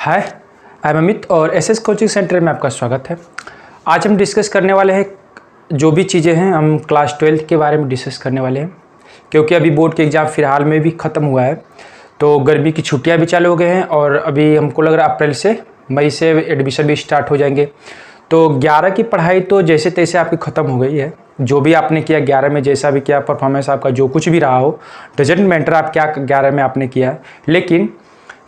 Hi, I am Amit और SS coaching centre में आपका स्वागत है। आज हम डिस्कस करने वाले हैं जो भी चीज़ें हैं, हम क्लास 12 के बारे में डिस्कस करने वाले हैं क्योंकि अभी बोर्ड के एग्ज़ाम फ़िलहाल में भी ख़त्म हुआ है, तो गर्मी की छुट्टियां भी चालू हो गए हैं और अभी हमको लग रहा है अप्रैल से मई से एडमिशन भी स्टार्ट हो जाएंगे। तो 11 की पढ़ाई तो जैसे तैसे आपकी ख़त्म हो गई है। जो भी आपने किया 11 में, जैसा भी किया परफॉर्मेंस आपका जो कुछ भी रहा हो, डजेंट मैटर आप क्या 11 में आपने किया है। लेकिन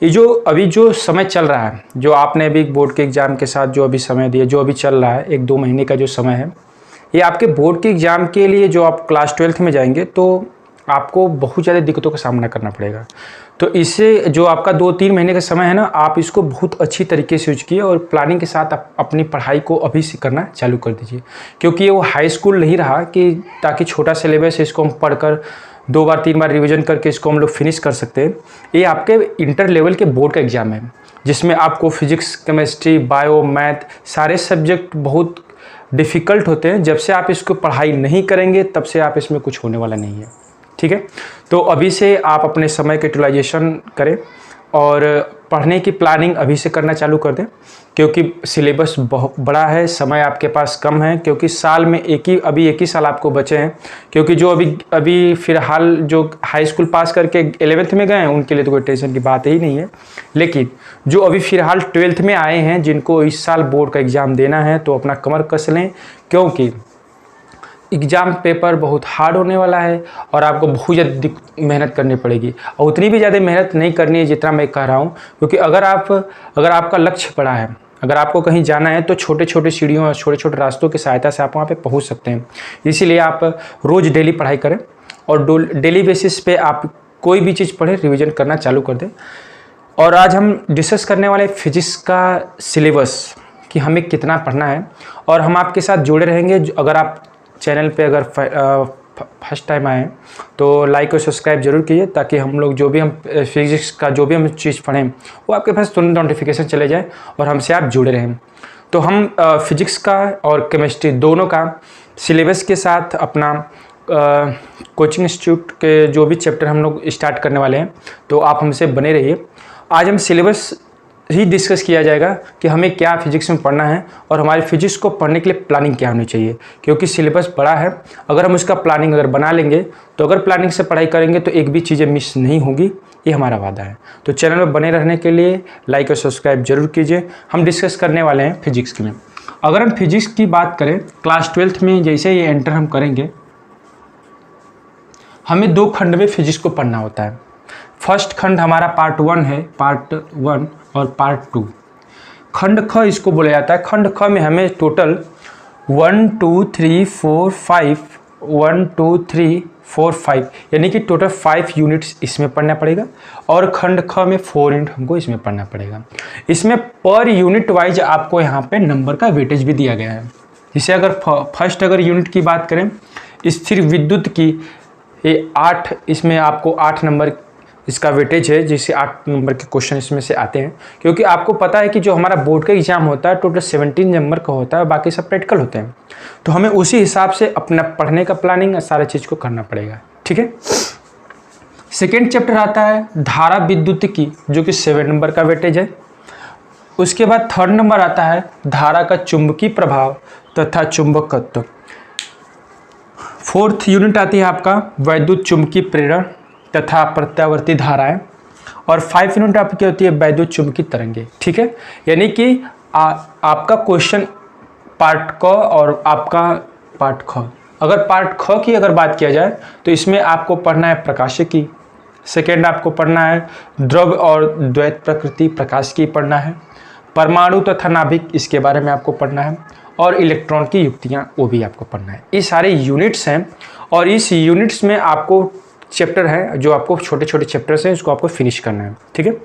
ये जो अभी जो समय चल रहा है, जो आपने अभी बोर्ड के एग्ज़ाम के साथ जो अभी समय दिया, जो अभी चल रहा है 1-2 महीने का जो समय है, ये आपके बोर्ड के एग्ज़ाम के लिए जो आप क्लास 12 में जाएंगे तो आपको बहुत ज़्यादा दिक्कतों का सामना करना पड़ेगा। तो इससे जो आपका 2-3 महीने का समय है ना, आप इसको बहुत अच्छी तरीके से यूज कीजिए और प्लानिंग के साथ आप अपनी पढ़ाई को अभी से करना चालू कर दीजिए, क्योंकि ये वो हाई स्कूल नहीं रहा कि ताकि छोटा सिलेबस है इसको हम पढ़कर 2 बार 3 बार रिवीजन करके इसको हम लोग फिनिश कर सकते हैं। ये आपके इंटर लेवल के बोर्ड का एग्ज़ाम है जिसमें आपको फिजिक्स, केमिस्ट्री, बायो, मैथ सारे सब्जेक्ट बहुत डिफ़िकल्ट होते हैं। जब से आप इसको पढ़ाई नहीं करेंगे तब से आप इसमें कुछ होने वाला नहीं है, ठीक है। तो अभी से आप अपने समय के यूटिलाइजेशन करें और पढ़ने की प्लानिंग अभी से करना चालू कर दें, क्योंकि सिलेबस बहुत बड़ा है, समय आपके पास कम है, क्योंकि साल में अभी एक ही साल आपको बचे हैं। क्योंकि जो अभी फ़िलहाल जो हाई स्कूल पास करके 11th में गए हैं उनके लिए तो कोई टेंशन की बात ही नहीं है। लेकिन जो अभी फ़िलहाल 12th में आए हैं, जिनको इस साल बोर्ड का एग्ज़ाम देना है, तो अपना कमर कस लें, क्योंकि एग्ज़ाम पेपर बहुत हार्ड होने वाला है और आपको बहुत ज़्यादा मेहनत करनी पड़ेगी। और उतनी भी ज़्यादा मेहनत नहीं करनी है जितना मैं कह रहा हूँ, क्योंकि अगर आपका लक्ष्य बड़ा है, अगर आपको कहीं जाना है, तो छोटे छोटे सीढ़ियों और छोटे छोटे रास्तों की सहायता से आप वहाँ पे पहुँच सकते हैं। इसीलिए आप रोज़ डेली पढ़ाई करें और डेली बेसिस पे आप कोई भी चीज़ पढ़ें, रिविज़न करना चालू कर दें। और आज हम डिस्कस करने वाले फिजिक्स का सिलेबस कि हमें कितना पढ़ना है, और हम आपके साथ जुड़े रहेंगे। अगर आप चैनल पे अगर फर्स्ट टाइम आए तो लाइक और सब्सक्राइब जरूर कीजिए, ताकि हम लोग जो भी हम फिजिक्स का जो भी हम चीज़ पढ़ें वो आपके पास तुरंत नोटिफिकेशन चले जाए और हमसे आप जुड़े रहें। तो हम फिजिक्स का और केमिस्ट्री दोनों का सिलेबस के साथ अपना कोचिंग इंस्टीट्यूट के जो भी चैप्टर हम लोग स्टार्ट करने वाले हैं, तो आप हमसे बने रहिए। आज हम सिलेबस ही डिस्कस किया जाएगा कि हमें क्या फिजिक्स में पढ़ना है और हमारे फिजिक्स को पढ़ने के लिए प्लानिंग क्या होनी चाहिए, क्योंकि सिलेबस बड़ा है। अगर हम उसका प्लानिंग अगर बना लेंगे, तो अगर प्लानिंग से पढ़ाई करेंगे तो एक भी चीज़ें मिस नहीं होगी, ये हमारा वादा है। तो चैनल में बने रहने के लिए लाइक और सब्सक्राइब जरूर कीजिए। हम डिस्कस करने वाले हैं फिजिक्स में। अगर हम फिजिक्स की बात करें, क्लास 12 में जैसे ये एंटर हम करेंगे, हमें 2 खंड में फिजिक्स को पढ़ना होता है। फर्स्ट खंड हमारा पार्ट 1 है, पार्ट 1 और पार्ट 2। खंड ख इसको बोला जाता है। खंड ख में हमें टोटल 1 2 3 4 5 1 2 3 4 5 यानी कि टोटल 5 यूनिट्स इसमें पढ़ना पड़ेगा, और खंड ख में 4 यूनिट हमको इसमें पढ़ना पड़ेगा। इसमें पर यूनिट वाइज आपको यहाँ पे नंबर का वेटेज भी दिया गया है। जैसे अगर फर्स्ट अगर यूनिट की बात करें, स्थिर विद्युत की, ये 8, इसमें आपको 8 नंबर इसका वेटेज है, जिससे 8 नंबर के क्वेश्चन इसमें से आते हैं। क्योंकि आपको पता है कि जो हमारा बोर्ड का एग्जाम होता है टोटल 17 नंबर का होता है, बाकी सब प्रैक्टिकल होते हैं। तो हमें उसी हिसाब से अपना पढ़ने का प्लानिंग सारा चीज़ को करना पड़ेगा, ठीक है। सेकेंड चैप्टर आता है धारा विद्युत की, जो कि 7 नंबर का वेटेज है। उसके बाद थर्ड नंबर आता है धारा का चुंबकीय प्रभाव तथा चुंबकत्व। फोर्थ यूनिट आती है आपका वैद्युत चुंबकीय प्रेरण तथा प्रत्यावर्ती धाराएं, और 5 यूनिट आपकी होती है वैद्युत चुंबकीय तरंगे, ठीक है। यानी कि आपका क्वेश्चन पार्ट क और आपका पार्ट ख। अगर पार्ट ख की अगर बात किया जाए तो इसमें आपको पढ़ना है प्रकाशिकी, सेकेंड आपको पढ़ना है द्रव्य और द्वैत प्रकृति प्रकाश की पढ़ना है, परमाणु तथा नाभिक इसके बारे में आपको पढ़ना है, और इलेक्ट्रॉन की युक्तियाँ वो भी आपको पढ़ना है। ये सारे यूनिट्स हैं, और इस यूनिट्स में आपको चैप्टर है जो आपको छोटे छोटे चैप्टर्स हैं, इसको आपको फिनिश करना है, ठीक है।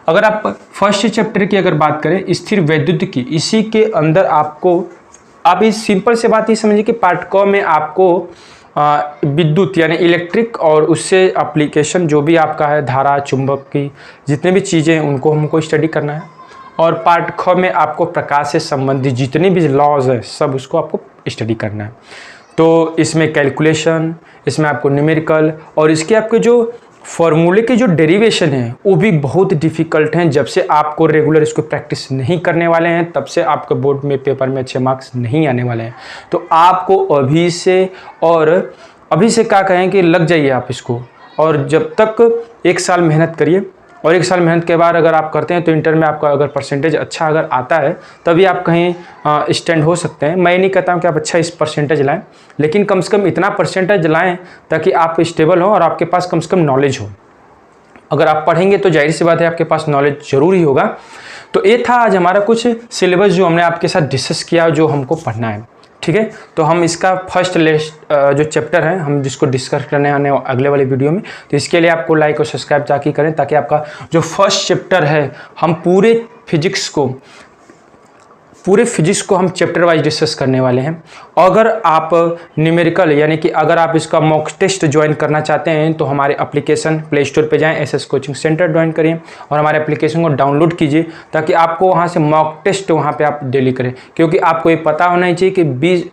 अगर आप फर्स्ट चैप्टर की अगर बात करें स्थिर वैद्युत की, इसी के अंदर आप इस सिंपल से बात ही समझिए कि पार्ट क में आपको विद्युत यानी इलेक्ट्रिक और उससे एप्लीकेशन जो भी आपका है, धारा, चुंबक की जितने भी चीज़ें हैं उनको हमको स्टडी करना है, और पार्ट ख में आपको प्रकाश से संबंधित जितने भी लॉज है सब उसको आपको स्टडी करना है। तो इसमें कैलकुलेशन, इसमें आपको न्यूमेरिकल, और इसके आपके जो फॉर्मूले के जो डेरिवेशन है वो भी बहुत डिफ़िकल्ट हैं। जब से आपको रेगुलर इसको प्रैक्टिस नहीं करने वाले हैं तब से आपके बोर्ड में पेपर में अच्छे मार्क्स नहीं आने वाले हैं। तो आपको अभी से क्या कहें कि लग जाइए आप इसको, और जब तक 1 साल मेहनत करिए, और 1 साल मेहनत के बाद अगर आप करते हैं तो इंटर में आपका अगर परसेंटेज अच्छा अगर आता है तभी आप कहीं स्टैंड हो सकते हैं। मैं नहीं कहता हूँ कि आप अच्छा इस परसेंटेज लाएं, लेकिन कम से कम इतना परसेंटेज लाएं ताकि आप स्टेबल हो और आपके पास कम से कम नॉलेज हो। अगर आप पढ़ेंगे तो जाहिर सी बात है आपके पास नॉलेज जरूर ही होगा। तो ये था आज हमारा कुछ सिलेबस जो हमने आपके साथ डिस्कस किया, जो हमको पढ़ना है। ठीक है, तो हम इसका फर्स्ट जो चैप्टर है हम जिसको डिस्कस करने आने अगले वाले वीडियो में, तो इसके लिए आपको लाइक और सब्सक्राइब ताकि करें, ताकि आपका जो फर्स्ट चैप्टर है हम पूरे फिजिक्स को हम चैप्टर वाइज डिस्कस करने वाले हैं। अगर आप न्यूमेरिकल यानी कि अगर आप इसका मॉक टेस्ट ज्वाइन करना चाहते हैं तो हमारे एप्लीकेशन प्ले स्टोर पे जाएं, एसएस कोचिंग सेंटर ज्वाइन करिए और हमारे एप्लीकेशन को डाउनलोड कीजिए ताकि आपको वहां से मॉक टेस्ट वहां पे आप डेली करें। क्योंकि आपको ये पता होना ही चाहिए कि 20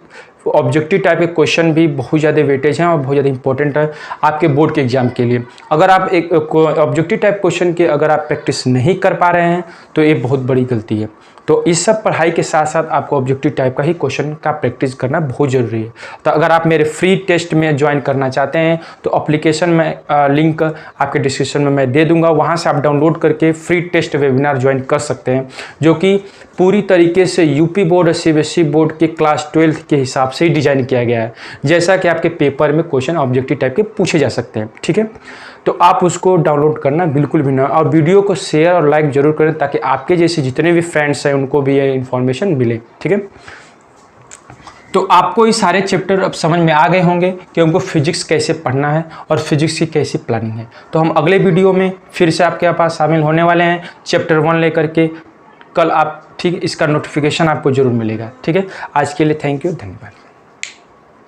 ऑब्जेक्टिव टाइप के क्वेश्चन भी बहुत ज़्यादा वेटेज हैं और बहुत ज़्यादा इंपॉर्टेंट है आपके बोर्ड के एग्जाम के लिए। अगर आप एक ऑब्जेक्टिव टाइप क्वेश्चन की अगर आप प्रैक्टिस नहीं कर पा रहे हैं तो ये बहुत बड़ी गलती है। तो इस सब पढ़ाई के साथ साथ आपको ऑब्जेक्टिव टाइप का ही क्वेश्चन का प्रैक्टिस करना बहुत ज़रूरी है। तो अगर आप मेरे फ्री टेस्ट में ज्वाइन करना चाहते हैं तो एप्लीकेशन में लिंक आपके डिस्क्रिप्शन में मैं दे दूंगा, वहाँ से आप डाउनलोड करके फ्री टेस्ट वेबिनार ज्वाइन कर सकते हैं, जो कि पूरी तरीके से यूपी बोर्ड और सीबीएसई बोर्ड के क्लास 12 के हिसाब से ही डिज़ाइन किया गया है, जैसा कि आपके पेपर में क्वेश्चन ऑब्जेक्टिव टाइप के पूछे जा सकते हैं। ठीक है, तो आप उसको डाउनलोड करना बिल्कुल भी ना, और वीडियो को शेयर और लाइक जरूर करें ताकि आपके जैसे जितने भी फ्रेंड्स हैं उनको भी ये इन्फॉर्मेशन मिले। ठीक है, तो आपको ये सारे चैप्टर अब समझ में आ गए होंगे कि उनको फिजिक्स कैसे पढ़ना है और फिजिक्स की कैसी प्लानिंग है। तो हम अगले वीडियो में फिर से आपके पास शामिल होने वाले हैं चैप्टर 1 लेकर के। कल आप ठीक इसका नोटिफिकेशन आपको जरूर मिलेगा। ठीक है, आज के लिए थैंक यू, धन्यवाद।